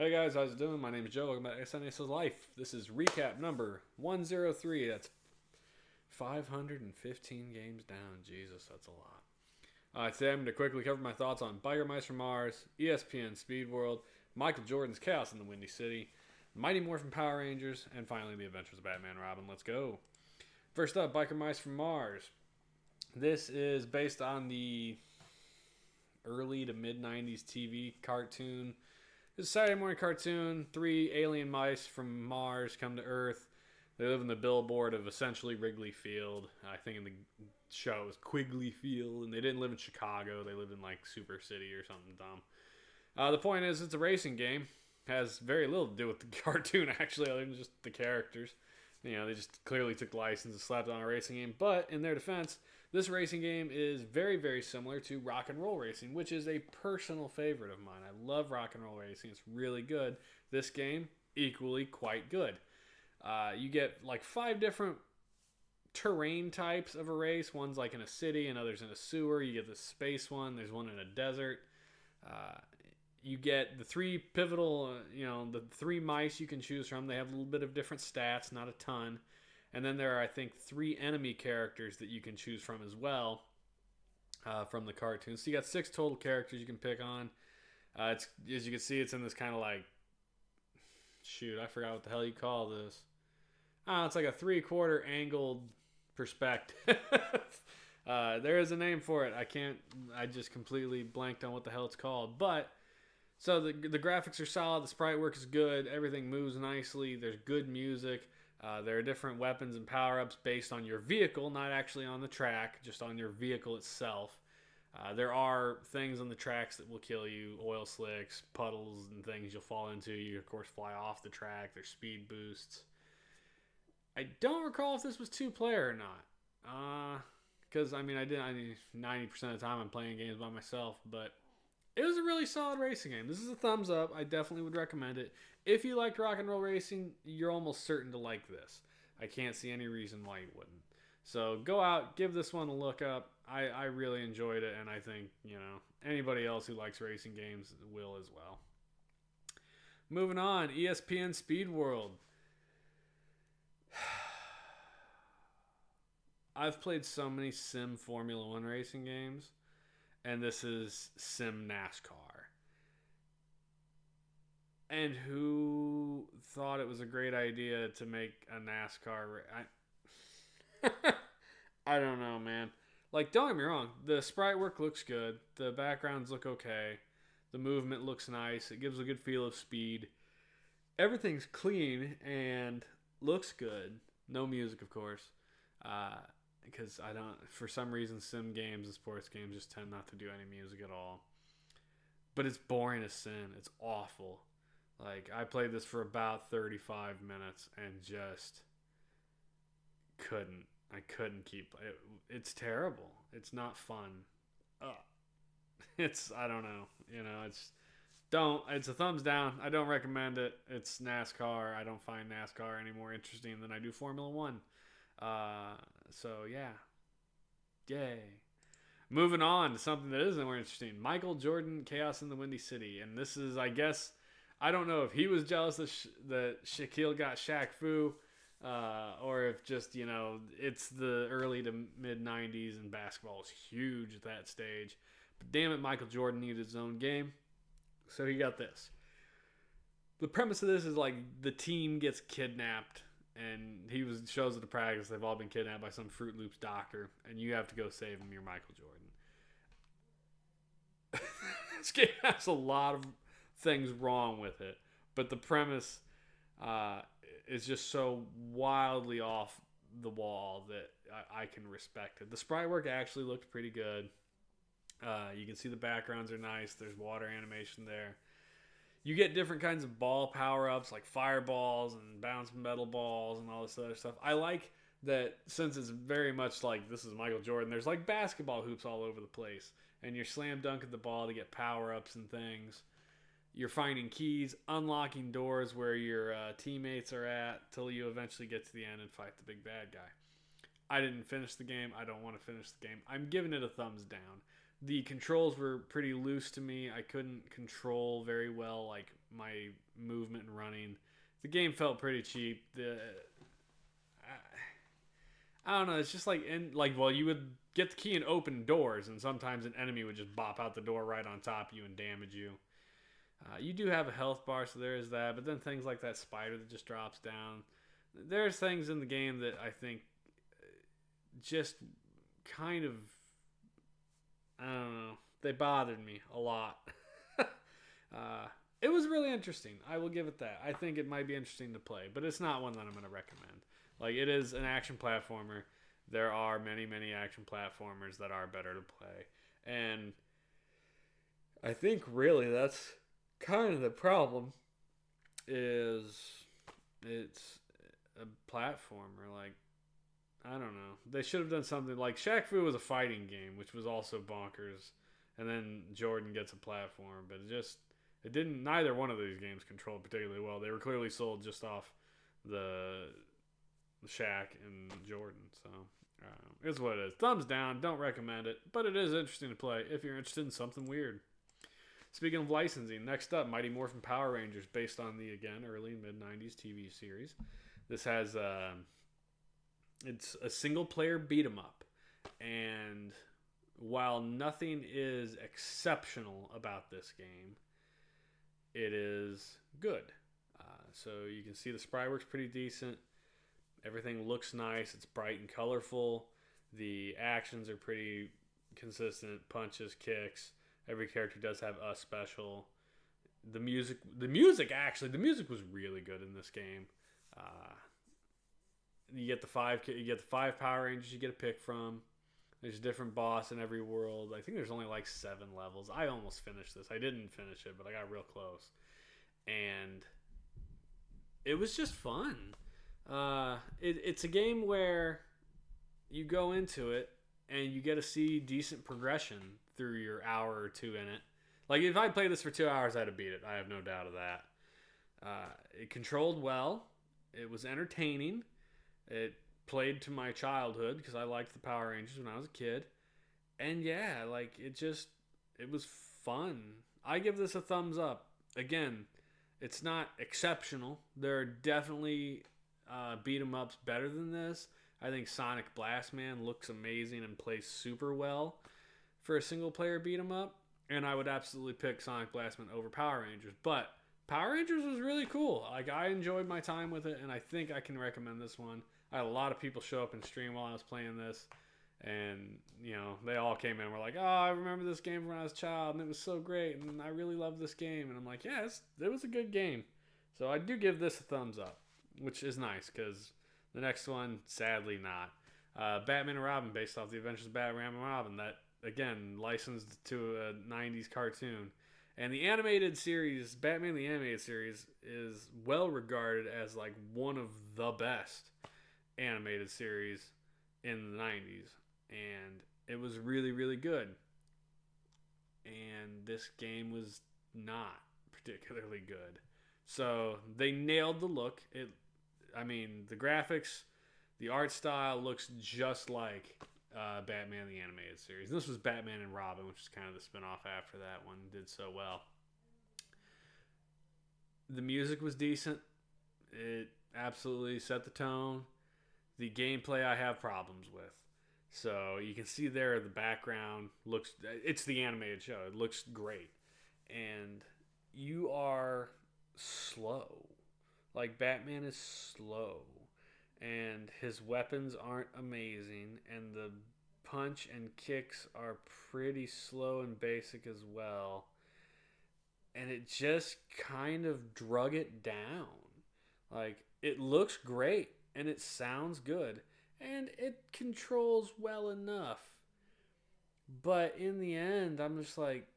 Hey guys, how's it doing? My name is Joe. Welcome back to SNES Life. This is recap number 103. That's 515 games down. Jesus, that's a lot. Today I'm going to quickly cover my thoughts on Biker Mice from Mars, ESPN Speed World, Michael Jordan's Chaos in the Windy City, Mighty Morphin Power Rangers, and finally The Adventures of Batman and Robin. Let's go. First up, Biker Mice from Mars. This is based on the early to mid 90s TV cartoon. It's a Saturday morning cartoon. 3 alien mice from Mars come to Earth. They live in the billboard of essentially Wrigley Field. I think in the show it was Quigley Field. And they didn't live in Chicago. They lived in like Super City or something dumb. The point is, it's a racing game. Has very little to do with the cartoon, actually, other than just the characters. You know, they just clearly took the license and slapped it on a racing game. But in their defense, this racing game is very, very similar to Rock and Roll Racing, which is a personal favorite of mine. I love Rock and Roll Racing. It's really good. This game, equally quite good. You get like 5 different terrain types of a race. One's like in a city, another's in a sewer. You get the space one. There's one in a desert. You get the 3 pivotal, the 3 mice you can choose from. They have a little bit of different stats, not a ton. And then there are, I think, 3 enemy characters that you can choose from as well from the cartoon. So you got 6 total characters you can pick on. It's, as you can see, it's in this kind of like, shoot, I forgot what the hell you call this. It's like a 3/4 angled perspective. There is a name for it. I just completely blanked on what the hell it's called. But so the graphics are solid, the sprite work is good, everything moves nicely, there's good music, there are different weapons and power-ups based on your vehicle, not actually on the track, just on your vehicle itself. There are things on the tracks that will kill you, oil slicks, puddles, and things you'll fall into. You, of course, fly off the track, there's speed boosts. I don't recall if this was 2-player or not, because, I mean, 90% of the time I'm playing games by myself, but it was a really solid racing game. This is a thumbs up. I definitely would recommend it. If you liked Rock and Roll Racing, you're almost certain to like this. I can't see any reason why you wouldn't. So go out, give this one a look up. I really enjoyed it, and I think, anybody else who likes racing games will as well. Moving on, ESPN Speed World. I've played so many Sim Formula 1 racing games. And this is Sim NASCAR. And who thought it was a great idea to make a NASCAR? I don't know, man. Like, don't get me wrong. The sprite work looks good. The backgrounds look okay. The movement looks nice. It gives a good feel of speed. Everything's clean and looks good. No music, of course. Because for some reason, sim games and sports games just tend not to do any music at all. But it's boring as sin. It's awful. Like, I played this for about 35 minutes and just couldn't. I couldn't keep it. It's terrible. It's not fun. I don't know. It's a thumbs down. I don't recommend it. It's NASCAR. I don't find NASCAR any more interesting than I do Formula 1. So yeah. Yay. Moving on to something that isn't more interesting. Michael Jordan, Chaos in the Windy City. And this is, I guess, I don't know if he was jealous that Shaquille got Shaq Fu, or if just, it's the early to mid 90s and basketball was huge at that stage. But damn it, Michael Jordan needed his own game. So he got this. The premise of this is like the team gets kidnapped. And he shows at the practice they've all been kidnapped by some Fruit Loops doctor, and you have to go save them. You're Michael Jordan. This game has a lot of things wrong with it, but the premise is just so wildly off the wall that I can respect it. The sprite work actually looked pretty good. You can see the backgrounds are nice. There's water animation there. You get different kinds of ball power-ups like fireballs and bounce metal balls and all this other stuff. I like that since it's very much like this is Michael Jordan, there's like basketball hoops all over the place. And you're slam dunking the ball to get power-ups and things. You're finding keys, unlocking doors where your teammates are at till you eventually get to the end and fight the big bad guy. I didn't finish the game. I don't want to finish the game. I'm giving it a thumbs down. the controls were pretty loose to me. I couldn't control very well, like, my movement and running. The game felt pretty cheap. I don't know. It's just well, you would get the key and open doors, and sometimes an enemy would just bop out the door right on top of you and damage you. You do have a health bar, so there is that. But then things like that spider that just drops down. There's things in the game that I think just kind of, I don't know, they bothered me a lot. It was really interesting. I will give it that. I think it might be interesting to play, but it's not one that I'm going to recommend. Like, it is an action platformer. There are many, many action platformers that are better to play. And I think really that's kind of the problem, is it's a platformer. Like, I don't know. They should have done something like Shaq Fu was a fighting game, which was also bonkers. And then Jordan gets a platform, but it didn't. Neither one of these games controlled particularly well. They were clearly sold just off the Shaq and Jordan. So it's what it is. Thumbs down. Don't recommend it, but it is interesting to play if you're interested in something weird. Speaking of licensing, next up, Mighty Morphin Power Rangers, based on the, again, early and mid-90s TV series. This has it's a single-player beat-em-up, and while nothing is exceptional about this game, it is good. So you can see the sprite works pretty decent. Everything looks nice. It's bright and colorful. The actions are pretty consistent. Punches, kicks. Every character does have a special. The music was really good in this game. You get the five Power Rangers you get to pick from. There's a different boss in every world. I think there's only like 7 levels. I almost finished this. I didn't finish it, but I got real close. And it was just fun. It's a game where you go into it and you get to see decent progression through your hour or two in it. Like, if I played this for 2 hours, I'd have beat it. I have no doubt of that. It controlled well. It was entertaining. It played to my childhood because I liked the Power Rangers when I was a kid. And yeah, like, it was fun. I give this a thumbs up. Again, it's not exceptional. There are definitely beat 'em ups better than this. I think Sonic Blastman looks amazing and plays super well for a single player beat 'em up. And I would absolutely pick Sonic Blastman over Power Rangers. But Power Rangers was really cool. Like, I enjoyed my time with it, and I think I can recommend this one. I had a lot of people show up and stream while I was playing this. And, they all came in and were like, oh, I remember this game from when I was a child, and it was so great, and I really love this game. And I'm like, yeah, it was a good game. So I do give this a thumbs up, which is nice, because the next one, sadly not. Batman and Robin, based off the Adventures of Batman and Robin, that, again, licensed to a 90s cartoon. And the animated series, Batman the Animated Series, is well regarded as, like, one of the best animated series in the 90s. And it was really, really good. And this game was not particularly good. So they nailed the look. The graphics, the art style looks just like Batman the Animated Series. And this was Batman and Robin, which is kind of the spinoff after that one. Did so well. The music was decent. It absolutely set the tone. The gameplay I have problems with. So you can see there the background it's the animated show. It looks great. And you are slow. Like, Batman is slow. And his weapons aren't amazing. And the punch and kicks are pretty slow and basic as well. And it just kind of drug it down. Like, it looks great. And it sounds good. And it controls well enough. But in the end, I'm just like,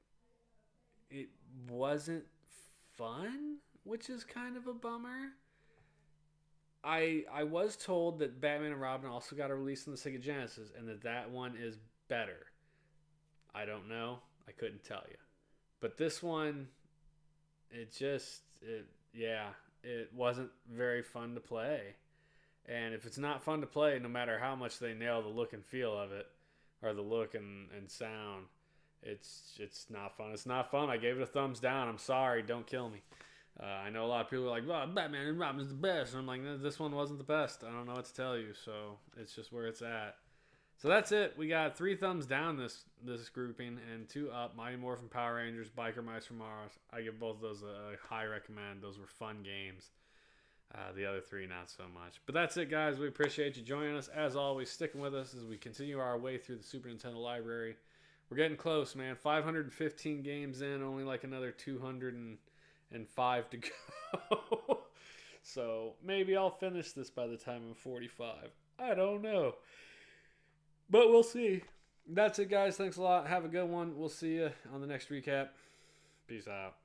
it wasn't fun, which is kind of a bummer. I was told that Batman and Robin also got a release on the Sega Genesis, and that one is better. I don't know. I couldn't tell you. But this one, it wasn't very fun to play. And if it's not fun to play, no matter how much they nail the look and feel of it, or the look and sound, It's not fun. It's not fun. I gave it a thumbs down. I'm sorry. Don't kill me. I know a lot of people are like, well, Batman and Robin's the best. And I'm like, no, this one wasn't the best. I don't know what to tell you. So it's just where it's at. So that's it. We got 3 thumbs down this grouping and 2 up. Mighty Morphin Power Rangers, Biker Mice from Mars. I give both of those a high recommend. Those were fun games. The other 3 not so much. But that's it, guys. We appreciate you joining us. As always, sticking with us as we continue our way through the Super Nintendo library. We're getting close, man. 515 games in, only like another 205 to go. So maybe I'll finish this by the time I'm 45. I don't know. But we'll see. That's it, guys. Thanks a lot. Have a good one. We'll see you on the next recap. Peace out.